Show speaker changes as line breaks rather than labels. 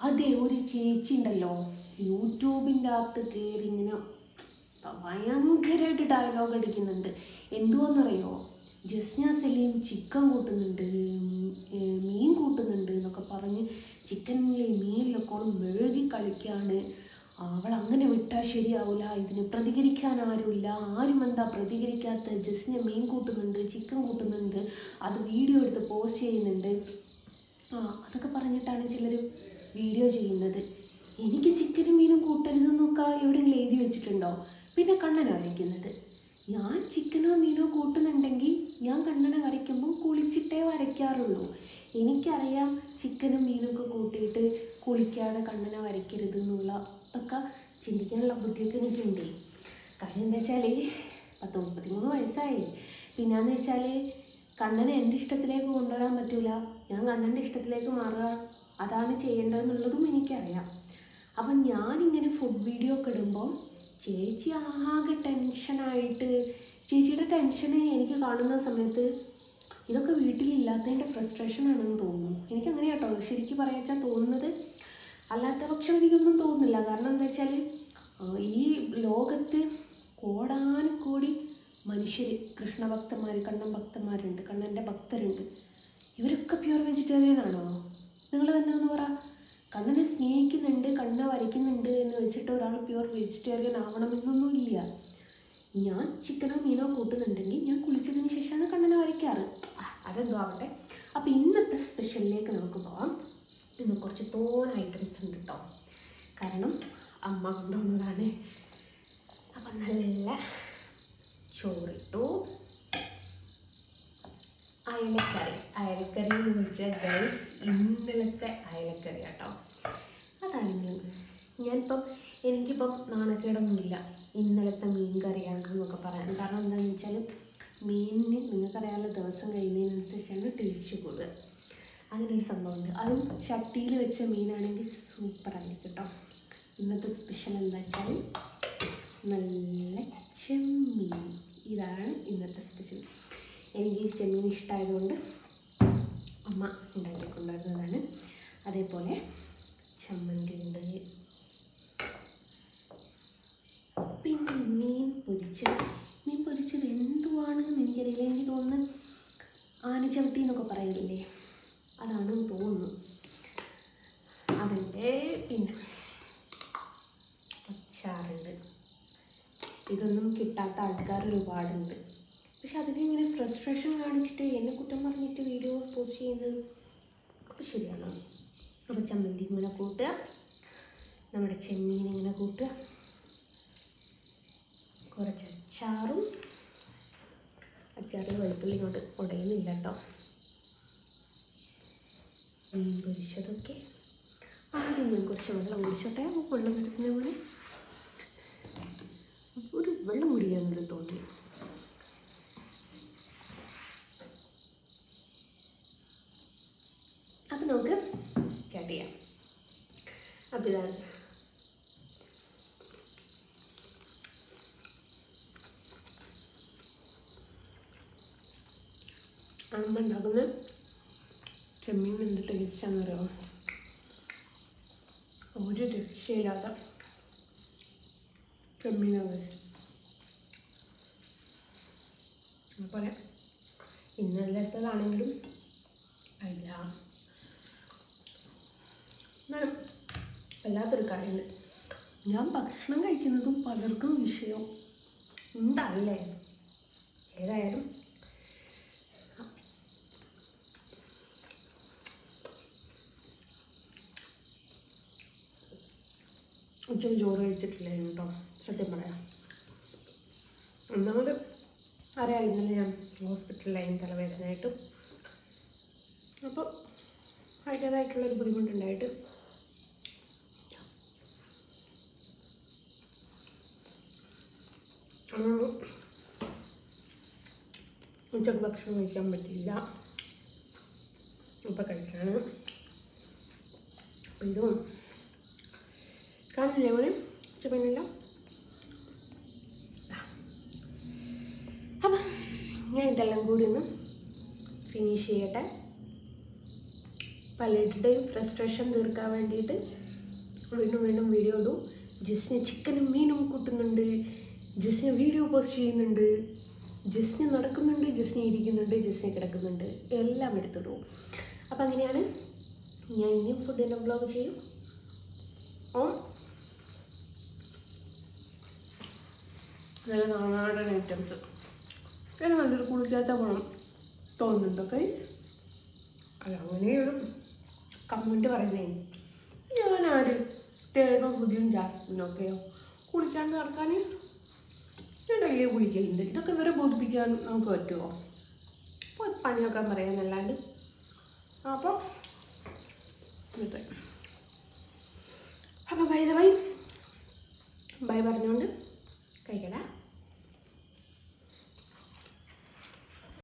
അതെ, ഒരു ചേച്ചി ഉണ്ടല്ലോ യൂട്യൂബിൻ്റെ അകത്ത് കയറി ഇങ്ങനെ ഭയങ്കരമായിട്ട് ഡയലോഗ് അടിക്കുന്നുണ്ട്. എന്തുവാന്നറിയോ, ജസ്ന സലീം ചിക്കൻ കൂട്ടുന്നുണ്ട്, മീൻ കൂട്ടുന്നുണ്ട് എന്നൊക്കെ പറഞ്ഞ് ചിക്കനിലെ മീനിലൊക്കെ മെഴുകി കളിക്കുകയാണ്. അവൾ അങ്ങനെ വിട്ടാൽ ശരിയാവില്ല, ഇതിന് പ്രതികരിക്കാൻ ആരുമില്ല, ആരും എന്താ പ്രതികരിക്കാത്ത, ജസ്ന മീൻ കൂട്ടുന്നുണ്ട്, ചിക്കൻ കൂട്ടുന്നുണ്ട്, അത് വീഡിയോ എടുത്ത് പോസ്റ്റ് ചെയ്യുന്നുണ്ട്, അതൊക്കെ പറഞ്ഞിട്ടാണ് ചിലർ വീഡിയോ ചെയ്യുന്നത്. എനിക്ക് ചിക്കനും മീനും കൂട്ടരുതെന്നൊക്കെ എവിടെയെങ്കിലും എഴുതി വെച്ചിട്ടുണ്ടോ? പിന്നെ കണ്ണനെ വരയ്ക്കുന്നത്. ഞാൻ ചിക്കനോ മീനോ കൂട്ടുന്നുണ്ടെങ്കിൽ ഞാൻ കണ്ണനെ വരയ്ക്കുമ്പോൾ കുളിച്ചിട്ടേ വരയ്ക്കാറുള്ളൂ. എനിക്കറിയാം ചിക്കനും മീനൊക്കെ കൂട്ടിയിട്ട് കുളിക്കാതെ കണ്ണനെ വരയ്ക്കരുത് എന്നുള്ള ഒക്കെ ചിന്തിക്കാനുള്ള ബുദ്ധിയൊക്കെ എനിക്കുണ്ട്. കാര്യം എന്താ വെച്ചാൽ 33 വയസ്സായി. പിന്നെയെന്ന് വെച്ചാൽ കണ്ണനെ എൻ്റെ ഇഷ്ടത്തിലേക്ക് കൊണ്ടുവരാൻ പറ്റില്ല, ഞാൻ കണ്ണൻ്റെ ഇഷ്ടത്തിലേക്ക് മാറുക, അതാണ് ചെയ്യേണ്ടതെന്നുള്ളതും എനിക്കറിയാം. അപ്പം ഞാനിങ്ങനെ ഫുഡ് വീഡിയോ ഒക്കെ ഇടുമ്പോൾ ചേച്ചി ആകെ ടെൻഷനായിട്ട്, ചേച്ചിയുടെ ടെൻഷന് എനിക്ക് കാണുന്ന സമയത്ത് ഇതൊക്കെ വീട്ടിലില്ലാത്തതിൻ്റെ ഫ്രസ്ട്രേഷനാണെന്ന് തോന്നുന്നു. എനിക്കങ്ങനെ കേട്ടോ ശരിക്കും പറയാച്ചാൽ തോന്നുന്നത്. അല്ലാത്ത പക്ഷം എനിക്കൊന്നും തോന്നുന്നില്ല. കാരണം എന്താ വെച്ചാൽ ഈ ലോകത്ത് കോടാനുകോടി മനുഷ്യർ, കൃഷ്ണഭക്തന്മാർ, കണ്ണൻ ഭക്തന്മാരുണ്ട്, കണ്ണൻ്റെ ഭക്തരുണ്ട്. ഇവരൊക്കെ പ്യുവർ വെജിറ്റേറിയൻ ആണോ? നിങ്ങൾ തന്നെ ഒന്ന് പറ. കണ്ണനെ സ്നേഹിക്കുന്നുണ്ട്, കണ്ണനെ വരയ്ക്കുന്നുണ്ട് എന്ന് വെച്ചിട്ട് ഒരാൾ പ്യുവർ വെജിറ്റേറിയൻ ആവണമെന്നൊന്നുമില്ല. ഞാൻ ചിക്കനോ മീനോ കൂട്ടുന്നുണ്ടെങ്കിൽ ഞാൻ കുളിച്ചതിന് ശേഷമാണ് കണ്ണനെ വരയ്ക്കാറ്. അതെന്തോ ആവട്ടെ. അപ്പോൾ ഇന്നത്തെ സ്പെഷ്യലിലേക്ക് നമുക്ക് പോകാം. ഇന്ന് കുറച്ച് തോന ഐറ്റംസ് ഉണ്ട് കേട്ടോ, കാരണം അമ്മ കൊണ്ടുവന്നതാണ്. അപ്പം നല്ല ചോറിട്ടു, അയലക്കറി എന്ന് വെച്ചാൽ ഗൈസ് ഇന്നലത്തെ അയലക്കറി കേട്ടോ. അതാണെങ്കിലും എനിക്കിപ്പം നാണക്കേടൊന്നുമില്ല ഇന്നലത്തെ മീൻ കറിയാണെന്നൊക്കെ പറയാൻ. കാരണം എന്താണെന്ന് വെച്ചാൽ മീനിന് നിങ്ങൾക്കറിയാമല്ലോ ദിവസം കഴിയുന്നതിനനുസരിച്ചാണ് ടേസ്റ്റ് കൂടുക. അങ്ങനെ ഒരു സംഭവമുണ്ട്. അതും ചട്ടിയിൽ വെച്ച മീനാണെങ്കിൽ സൂപ്പറായിരിക്കും കേട്ടോ. ഇന്നത്തെ സ്പെഷ്യൽ എന്താ വെച്ചാൽ നല്ല ചെമ്മീൻ. ഇതാണ് ഇന്നത്തെ സ്പെഷ്യൽ. എനിക്ക് ഈ ചെമ്മീൻ ഇഷ്ടമായതുകൊണ്ട് അമ്മ ഉണ്ടാക്കിക്കൊണ്ടുവരുന്നതാണ്. അതേപോലെ ചമ്മന്തി ഉണ്ട്, പിന്നെ മീൻ പൊരിച്ചത് എന്തുവാണെന്ന് എനിക്കറിയില്ല. എനിക്ക് തോന്നുന്നു ആനച്ചവിട്ടി എന്നൊക്കെ പറയില്ലേ, അതാണെന്ന് തോന്നുന്നു. അതിൻ്റെ പിന്നെ അച്ചാറുണ്ട്. ഇതൊന്നും കിട്ടാത്ത ആൾക്കാർ ഒരുപാടുണ്ട്. പക്ഷെ അതിനിങ്ങനെ ഫ്രസ്ട്രേഷൻ കാണിച്ചിട്ട് എന്നെ കുറ്റം പറഞ്ഞിട്ട് വീഡിയോ പോസ്റ്റ് ചെയ്യുന്നത് അപ്പോൾ ശരിയാണോ? അപ്പോൾ ചമ്മന്തി ഇങ്ങനെ കൂട്ടുക, നമ്മുടെ ചെമ്മീൻ ഇങ്ങനെ കൂട്ടുക, കുറച്ച് അച്ചാറിൽ വെളുത്തുള്ളി ഇങ്ങോട്ട് ഉടയുന്നില്ല കേട്ടോ. മീൻ പൊരിച്ചതൊക്കെ ആദ്യം ഞാൻ കുറച്ച് വെള്ളം കുടിച്ചോട്ടെ. വെള്ളം കുടിക്കുന്ന പോലെ ഒരു വെള്ളം കുടിക്കാനൊരു തോന്നി. അപ്പം നമുക്ക് സ്റ്റാർട്ട് ചെയ്യാം. അപ്പം ഇതാണ് അമ്മ ഉണ്ടാക്കുന്ന ചെമ്മീൻ. എന്ത് ടേസ്റ്റാണെന്നറിയാമോ? ഒരു രക്ഷയില്ലാത്ത ചെമ്മീനാണ്. അതുപോലെ ഇന്നലത്തതാണെങ്കിലും അല്ല, എന്നാലും വല്ലാത്തൊരു കാര്യമുണ്ട്. ഞാൻ ഭക്ഷണം കഴിക്കുന്നതും പലർക്കും വിഷയം ഉണ്ടല്ലേ. ഏതായാലും ഉച്ചയ്ക്ക് ചോറ് കഴിച്ചിട്ടില്ലായിരുന്നു കേട്ടോ, സത്യം പറയാം. ഒന്നാമത് അറിയാം, ഇന്നലെ ഞാൻ ഹോസ്പിറ്റലിലായിരുന്നു തലവേദനയായിട്ടും. അപ്പോൾ അതിൻ്റേതായിട്ടുള്ളൊരു ബുദ്ധിമുട്ടുണ്ടായിട്ട് ഉച്ചക്ക് ഭക്ഷണം കഴിക്കാൻ പറ്റില്ല. ഇപ്പം കഴിക്കാണ്. ഇതും കാണില്ലേ ഇവിടെ ഉച്ചപ്പണില്ല. അപ്പം ഞാൻ ഇതെല്ലാം കൂടി ഒന്ന് ഫിനിഷ് ചെയ്യട്ടെ. പലരുടെയും ഫ്രസ്ട്രേഷൻ തീർക്കാൻ വേണ്ടിയിട്ട് വീണ്ടും വീണ്ടും വീഡിയോ ഇടും. ജിസ്ന് ചിക്കനും മീനും കൂട്ടുന്നുണ്ട്, ജിസ്ന് വീഡിയോ പോസ്റ്റ് ചെയ്യുന്നുണ്ട്, ജിസ്ന് നടക്കുന്നുണ്ട്, ജിസ്ന് ഇരിക്കുന്നുണ്ട്, ജിസ്ന് കിടക്കുന്നുണ്ട്, എല്ലാം എടുത്തിടും. അപ്പം അങ്ങനെയാണ്. ഞാൻ ഇനിയും ഫുഡിൻ്റെ വ്ളോഗ് ചെയ്യും. നല്ല നാടൻ ഐറ്റംസ്. എന്നെ നല്ലൊരു കുളിക്കാത്ത ഗുണം തോന്നുന്നുണ്ടോ ഗൈസ്? അല്ല, അങ്ങനെയൊരു കമൻറ്റ് പറയുന്നേ. ഞാനാര് തേങ്ങ പുതിയും ജാസ്മിനും ഒക്കെയോ കുളിക്കാണ്ട് നടക്കാൻ? ഞാൻ ഡെയിലി കുളിക്കലുണ്ട്. ഇതൊക്കെ ഇവരെ ബോധിപ്പിക്കാൻ നമുക്ക് പറ്റുമോ? അപ്പോൾ പണിയൊക്കെ പറയാനല്ലാണ്ട്. അപ്പോൾ ഇന്നത്തെ അപ്പോൾ ബൈ പറഞ്ഞുകൊണ്ട് കഴിക്കടാ.